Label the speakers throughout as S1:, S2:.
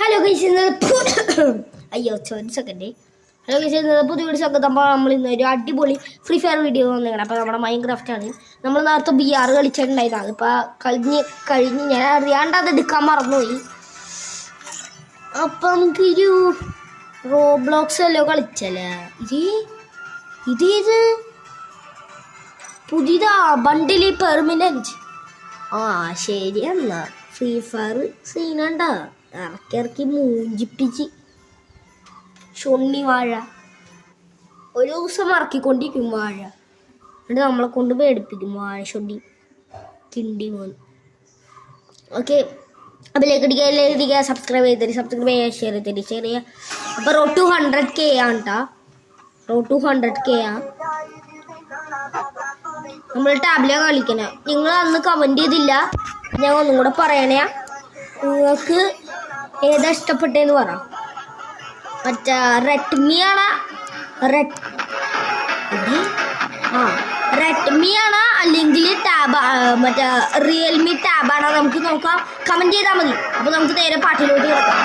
S1: Hello guys അയ്യോ ഒരു second. Hello guys പുതിയ വീഡിയോ നമ്മൾ ഇന്ന് ഒരു അടിപൊളി ഫ്രീ ഫയർ വീഡിയോ വന്നിരിക്കണം. അപ്പോൾ നമ്മുടെ മൈൻക്രാഫ്റ്റ് ആണ്. നമ്മൾ നേരത്തെ BR കളിച്ചിട്ടുണ്ടായിരുന്നു. അതിപ്പോൾ കഴിഞ്ഞ് ഞാൻ അറിയാണ്ട് അത് എടുക്കാൻ മറന്നുപോയി. അപ്പം നമുക്കൊരു റോബ്ലോക്സ് അല്ലോ കളിച്ചല്ലേ. ഇത് പുതിയതാ ബണ്ടിലി പെർമനന്റ്. ആ ശരി എന്നാ ഫ്രീ ഫയർ സീനണ്ട ഇറക്കി മൂഞ്ചിപ്പിച്ച് ഷൊണ്ണി വാഴ ഒരു ദിവസം ഇറക്കിക്കൊണ്ടിരിക്കും വാഴ. എന്നിട്ട് നമ്മളെ കൊണ്ട് പേടിപ്പിക്കും വാഴ ഷൊണ്ണി കിണ്ടി പോലും. ഓക്കെ, അപ്പോൾ ലൈക്ക് സബ്സ്ക്രൈബ് ചെയ്യുക ഷെയർ ചെയ്യുക. അപ്പോൾ റോഡ് ടു 100K ആണ് കേട്ടോ. റോഡ് ടു 100K ആ നമ്മൾ ടാബിലാണ് കളിക്കണേ. നിങ്ങൾ അന്ന് കമൻറ്റ് ചെയ്തില്ല, ഞാൻ ഒന്നും കൂടെ പറയണേ. നിങ്ങൾക്ക് ഏതാ ഇഷ്ടപ്പെട്ടതെന്ന് പറ. മറ്റേ റെഡ്മി ആണോ അല്ലെങ്കിൽ ടാബ് മറ്റേ റിയൽമി ടാബാണോ നമുക്ക് നോക്കാം. കമൻറ്റ് ചെയ്താൽ മതി. അപ്പോൾ നമുക്ക് നേരെ പാട്ടിലോട്ട് കിടക്കാം.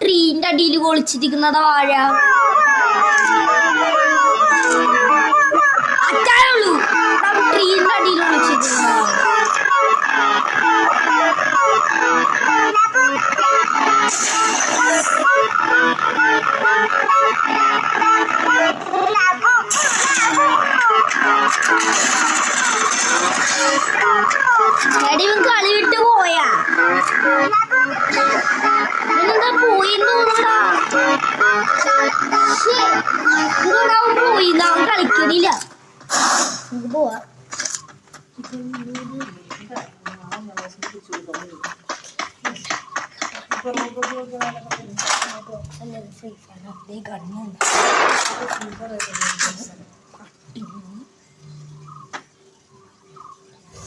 S1: ട്രീന്റെ അടിയിൽ ഒളിച്ചിരിക്കുന്നതാ വാഴ. അറ്റാളുള്ളൂ ട്രീന്റെ അടിയിൽ ഒളിച്ചിരിക്കുന്ന കളി വിട്ട് പോയാ എന്താ പോയിന്ന് തോന്നടാ. അവൻ പോയിന്ന്, അവൻ കളിക്കണില്ല. നമുക്ക് പോവാ.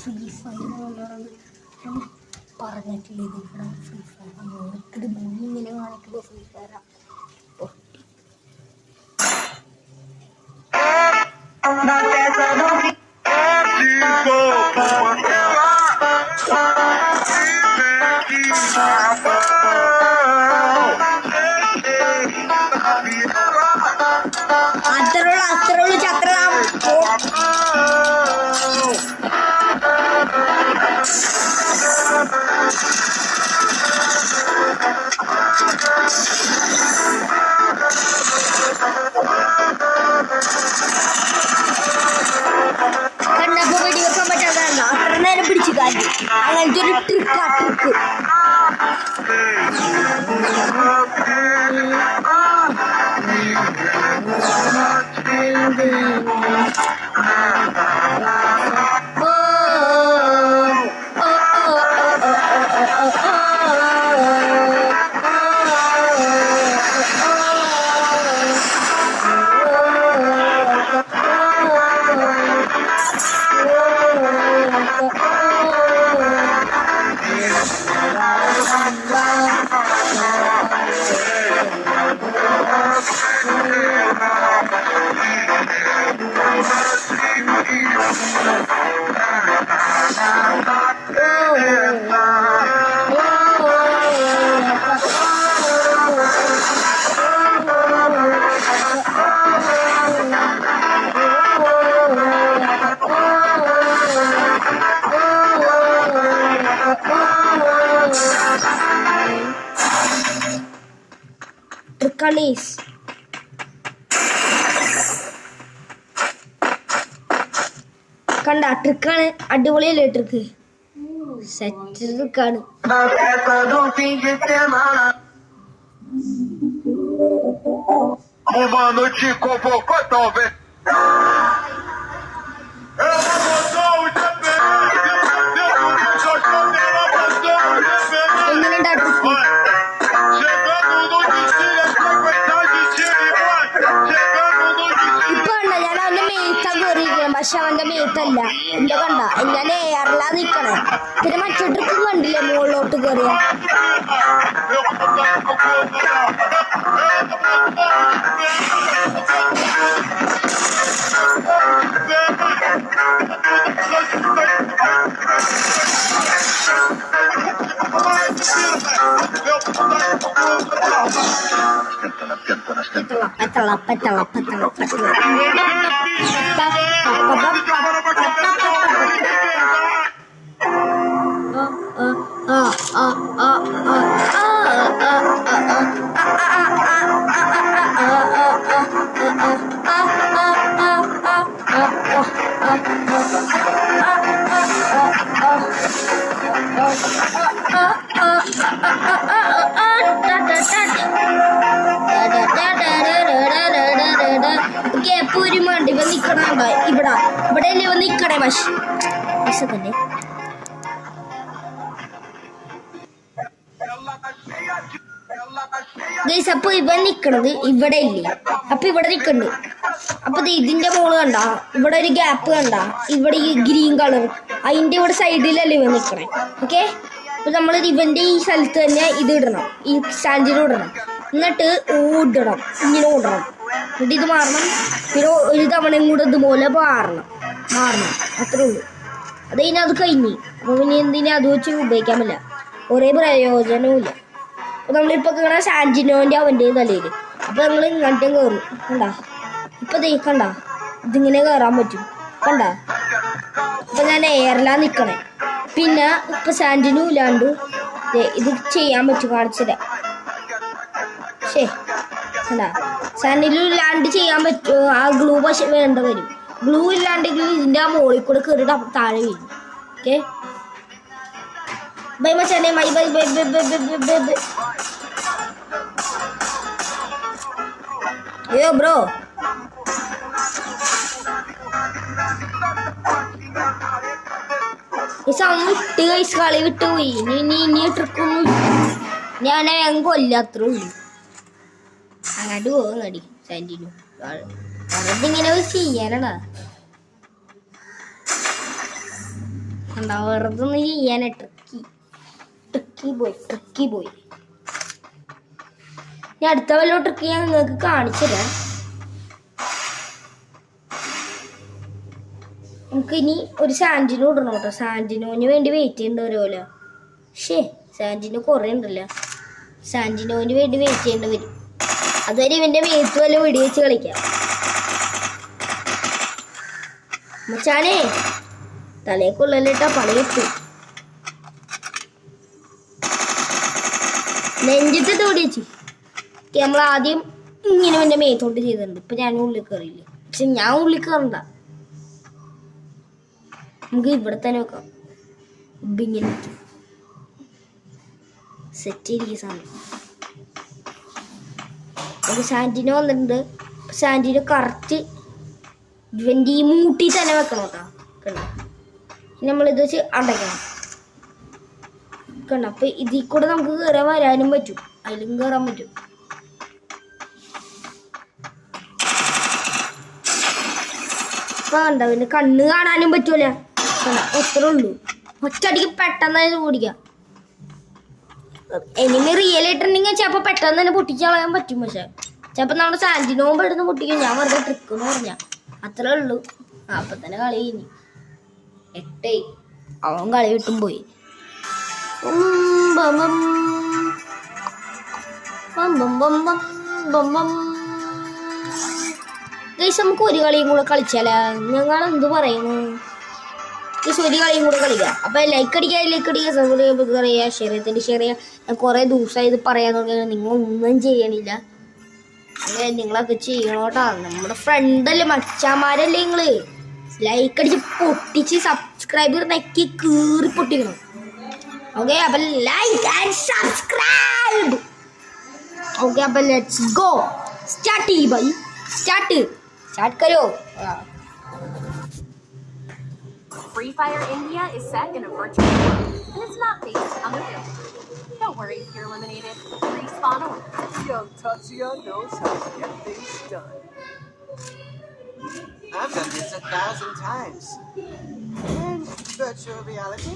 S1: ഫ്രീ ഫയർ പറഞ്ഞിട്ടില്ലേ ഇവിടെ ഫ്രീ ഫയർ മോണിക്കട് ഇങ്ങനെ കാണിക്കുമ്പോൾ ഫ്രീ ഫയർ അത്രയുള്ളൂ ചത്ര. Tricanis. കണ്ട ട്രിക്കാണ്, അടിപൊളിയല്ലേ ട്രിക്ക്? സെറ്റ് ട്രിക്കാണ്.
S2: Uma noite convocou talvez. Ela botou o
S1: എങ്ങനെയുണ്ടാ trick?
S2: Chegando no destino, é frequentar de tiro e bate. Chegando no destino.
S1: ഇപ്പൊ കണ്ട ഞാൻ അവന്റെ മേത്താ കയറിയിരിക്കണം, പക്ഷെ അവന്റെ മേത്തല്ല. എന്റെ കണ്ട ഞാൻ എയറിലാ നിക്കണേ. പിന്നെ മറ്റേ ട്രിക്ക് കണ്ടില്ലേ മുകളിലോട്ട് കയറിയ? Petala, petala, petala, petala. പൂരിമണ്ട് ഇവ നിക്കണ ഇവിടെ അല്ലേ ഇവ നിക്കണേ പക്ഷെ തന്നെ ഗൈസ്. അപ്പൊ ഇവ നിക്കണത് ഇവിടെ ഇല്ലേ? അപ്പൊ ഇവിടെ നിക്കണ്ട്. അപ്പൊ ഇതിന്റെ മോള് കണ്ട ഇവിടെ ഒരു ഗ്യാപ്പ് കണ്ട, ഇവിടെ ഈ ഗ്രീൻ കളർ അതിന്റെ ഇവിടെ സൈഡിലല്ലേ ഇവ നിക്കണേ. ഓക്കെ, അപ്പൊ നമ്മൾ ഇവന്റെ ഈ സ്ഥലത്ത് തന്നെ ഇത് ഇടണം, ഈ സ്റ്റാൻഡിൽ ഇടണം. എന്നിട്ട് ഓടണം, ഇങ്ങനെ ഓടണം. എന്നിട്ട് ഇത് മാറണം. പിന്നെ ഒരു തവണയും കൂടെ ഇതുപോലെ മാറണം. അത്രേ ഉള്ളൂ. അത് കഴിഞ്ഞാൽ അത് കഴിഞ്ഞ്. അപ്പൊ പിന്നെ എന്തിനാ അത് വെച്ച് ഉപയോഗിക്കാൻ പറ്റില്ല, ഒരേ പ്രയോജനവും ഇല്ല. അപ്പൊ നമ്മളിപ്പോ ഇങ്ങനെ സാന്റിനോന്റെ അവന്റെ തലയില്. അപ്പൊ നമ്മൾ ഇങ്ങോട്ടും കയറും. കണ്ടാ ഇപ്പൊ കണ്ട ഇതിങ്ങനെ കയറാൻ പറ്റും. കണ്ട അപ്പൊ ഞാൻ എയറിലാ നിക്കണേ. പിന്നെ ഇപ്പൊ സാന്റിനും ഇല്ലാണ്ട് ഇത് ചെയ്യാൻ പറ്റും, കാണിച്ചില്ല. കണ്ടാ സാന്റിനും ഇല്ലാണ്ട് ചെയ്യാൻ പറ്റും. ആ ഗ്ലൂ പക്ഷെ വേണ്ട വരും. ഗ്ലൂ ഇല്ലാണ്ടെങ്കിൽ ഇതിന്റെ ആ മോളിൽ കൂടെ കയറിയിട്ട് താഴെ വീഴും. ഓക്കെ, ബൈ മച്ചാനെ, bye bye bye bye bye bye bye bye. അയ്യോ ബ്രോ, വിട്ട് കൈസ് കളി വിട്ടുപോയി. ഇനി ട്രിക്കൊന്നും ഞാൻ കൊല്ല, അത്രേ ഉള്ളൂ. അങ്ങോട്ട് പോകും കടി സാന്റിനു. വെറുതെ ചെയ്യാനാടാ, കണ്ടാ വെറുതെ ഒന്ന് ചെയ്യാനാ. ട്രിക്കി പോയി. ഇനി അടുത്ത വല്ലോ ട്രിക്ക് ഞാൻ നിങ്ങൾക്ക് കാണിച്ചു തരാം. നമുക്ക് ഇനി ഒരു സാന്റിനോ ഇടണം കേട്ടോ. സാന്റിനോന് വേണ്ടി വെയിറ്റ് ചെയ്യേണ്ട വരുമല്ലോ. സാന്റിനോ കുറേ ഉണ്ടല്ലോ. സാന്റിനോന് വേണ്ടി വെയിറ്റ് ചെയ്യേണ്ടി വരും. അതുവരെ ഇവന്റെ മേത്ത് വല്ല വെടിവെച്ച് കളിക്കാം. മച്ചാനേ തലയൊക്കെള്ളല്ലേട്ടാ, പണി കിട്ടും. നെഞ്ചിട്ട് വെടിവെച്ച് നമ്മൾ ആദ്യം ഇങ്ങനെ എൻ്റെ മേത്തോട്ട് ചെയ്തിട്ടുണ്ട്. ഇപ്പൊ ഞാൻ ഉള്ളിൽ കയറിയില്ലേ, പക്ഷെ ഞാൻ ഉള്ളിൽ കയറണ്ട. നമുക്ക് ഇവിടെ തന്നെ വെക്കാം. ഇങ്ങനെ സെറ്റ് ചെയ്തിരിക്കുന്ന സാധനം. നമുക്ക് സാന്റിനോ വന്നിട്ടുണ്ട്. സാന്റിനോ കറക്റ്റ് ഇവൻ്റെ ഈ മൂട്ടി തന്നെ വെക്കണം കേട്ടോ. കണ്ടോ, നമ്മളിത് വെച്ച് അടയ്ക്കണം. കണ്ടോ, അപ്പൊ ഇതിൽ കൂടെ നമുക്ക് കയറാൻ വരാനും പറ്റും, അതിലും കയറാൻ പറ്റും. അപ്പൊ കണ്ടോ, പിന്നെ കണ്ണ് കാണാനും പറ്റൂല. കണ്ടോ, അത്രേ ഉള്ളൂ. ഒറ്റയടിക്ക് പെട്ടെന്ന് ഓടിക്കാം. എനിമി റിയൽ ആയിട്ടുണ്ടെങ്കിൽ ചിലപ്പോൾ പെട്ടെന്ന് തന്നെ പൊട്ടിച്ച് കളയാൻ പറ്റും. പക്ഷെ ചിലപ്പോൾ നമ്മുടെ സാന്റിനോമ്പ് എടുത്ത് പൊട്ടിക്കും. ഞാൻ വെറുതെ ട്രിക്ക് എന്ന് പറഞ്ഞ അത്രേ ഉള്ളൂ. അപ്പൊ തന്നെ കളി കഴിഞ്ഞു. 8 അവൻ കളി വിട്ടും പോയി. നമുക്ക് ഒരു കളിയും കൂടെ കളിച്ചാലേ. ഞങ്ങൾ എന്ത് പറയുന്നു, ഒരു കളിയും കൂടെ കളിക്കാം. അപ്പൊ ലൈക്ക് അടിക്കുക, സബ്സ്ക്രൈബ് ചെയ്യുക, ഷെയർ ചെയ്യുക. ഞാൻ കുറെ ദിവസമായി ഇത് പറയാൻ തുടങ്ങിയത്, നിങ്ങളൊന്നും ചെയ്യണില്ല. നിങ്ങളൊക്കെ ചെയ്യണോട്ടാ. നമ്മുടെ ഫ്രണ്ടല്ലേ, മച്ചാമാരല്ലേ നിങ്ങള്. ലൈക്ക് അടിച്ച് പൊട്ടിച്ച് സബ്സ്ക്രൈബർ നെക്കി കീറി പൊട്ടിക്കണം. ഓക്കെ, അപ്പൊ ലൈക്ക് ആൻഡ് സബ്സ്ക്രൈബ്. ഓക്കെ, അപ്പൊ let's go. Start by start കരോ.
S3: Free Fire India is set in a virtual world, and it's not based on the real world. Don't worry if you're eliminated. Respawn only.
S4: Young Tatsuya knows how to get things done. I've done this 1,000 times. In virtual reality.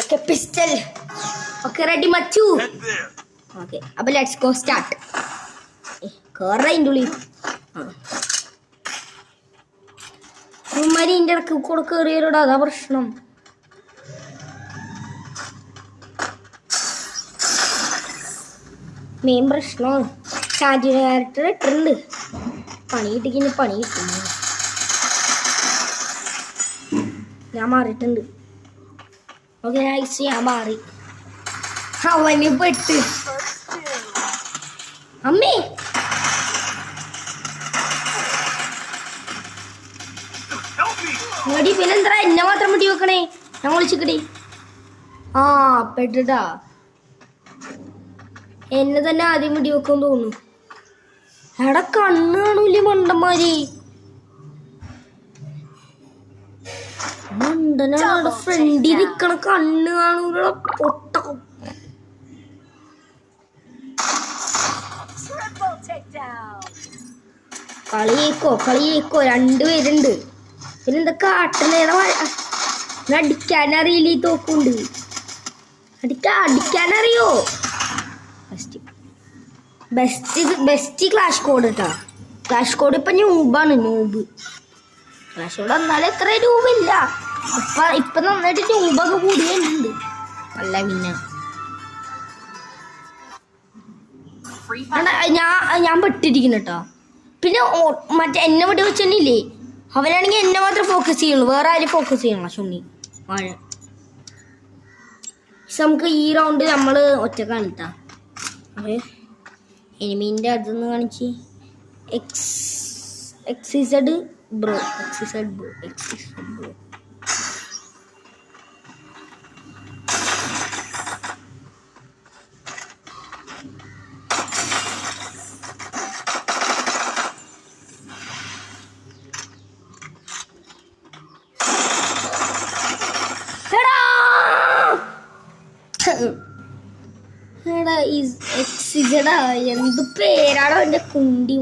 S1: Okay, pistol. Okay, ready, Machu?
S2: Head there.
S1: Okay, अब let's go start. कर रहा इंडुली. हमारी India के code career उड़ा था प्रश्नम. Main प्रश्नों സാഹചര്യമായിട്ട് trend പണി കിട്ടിക്കുന്ന പണി കിട്ടുന്നു. ഞാൻ മാറിയിട്ടുണ്ട്. ഓക്കെ, ഞാൻ മാറി. അവന് പെട്ട്. അമ്മേ, മടി പിന്നെന്താ എന്നെ മാത്രം മുടി വെക്കണേ? ഞാൻ വിളിച്ചിക്കടി. ആ പെട്ടിട്ടാ, എന്നെ തന്നെ ആദ്യം മുടി വെക്കും തോന്നുന്നു. എടാ കണ്ണ് കാണൂലേ മണ്ടന്മാര്. മണ്ടനാണ് ഫ്രണ്ടിൽ നിക്കണ, കണ്ണ് കാണൂല പൊട്ടക്കും. കളിയേക്കോ 2 പേരുണ്ട്. പിന്നെന്താ കാട്ടണേട അടിക്കാനറിയില്ല. ഈ തോക്കുണ്ട് അടിക്കാനറിയോ? ബെസ്റ്റ് ക്ലാഷ് കോഡ് കേട്ടാ. ക്ലാഷ് കോഡ് ഇപ്പൊ ന്യൂബാണ്. ക്ലാഷ് കോഡ് എന്നാലും എത്ര രൂപയില്ല. ഇപ്പൊ നന്നായിട്ട് ന്യൂബൊക്കെ കൂടിയുണ്ട്. അല്ല പിന്നെ ഞാൻ പെട്ടിരിക്കുന്നു കേട്ടോ. പിന്നെ മറ്റേ എന്നെ വെടി വെച്ചില്ലേ, അവനാണെങ്കിൽ എന്നെ മാത്രം ഫോക്കസ് ചെയ്യുള്ളൂ, വേറെ ആരും ഫോക്കസ് ചെയ്യണം. ഷുണ്ണി വാഴ. നമുക്ക് ഈ റൗണ്ട് നമ്മൾ ഒറ്റക്കാണ് കേട്ടോ. എനിമീൻ്റെ അടുത്തുനിന്ന് കാണിച്ച് എക്സിസഡ് ബ്രോ. എന്ത് പേരാണോ എന്റെ കുണ്ടി.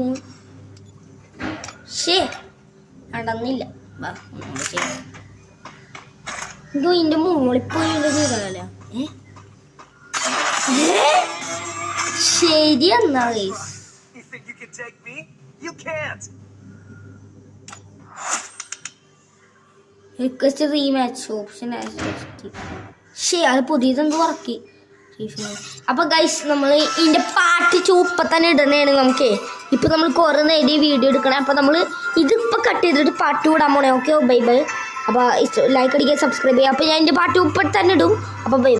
S1: ശേ നടന്നില്ല. ഇതിന്റെ മോളിപ്പോയി ചെയ്തല്ലേ. ശരി എന്നാ റിക്വസ്റ്റ് റീമാച്ച് ഓപ്ഷൻ. ശേ അത് പുതിയതെന്ത് വർക്കി. അപ്പൊ ഗൈസ് നമ്മൾ ഇതിന്റെ പാർട്ട് 2 ഇപ്പൊ തന്നെ ഇടണേണ്. നമുക്ക് ഇപ്പൊ നമ്മൾ കുറെ നേരം വീഡിയോ എടുക്കണം. അപ്പൊ നമ്മൾ ഇതിപ്പോ കട്ട് ചെയ്തിട്ട് പാർട്ട് 2 ഇടാൻ പോണേ. Okay, bye. അപ്പൊ ലൈക്ക് അടിക്കുക, സബ്സ്ക്രൈബ് ചെയ്യുക. അപ്പൊ ഞാൻ ഇതിന്റെ പാർട്ട് 2 ഇപ്പൊ തന്നെ ഇടും. അപ്പൊ ബൈ.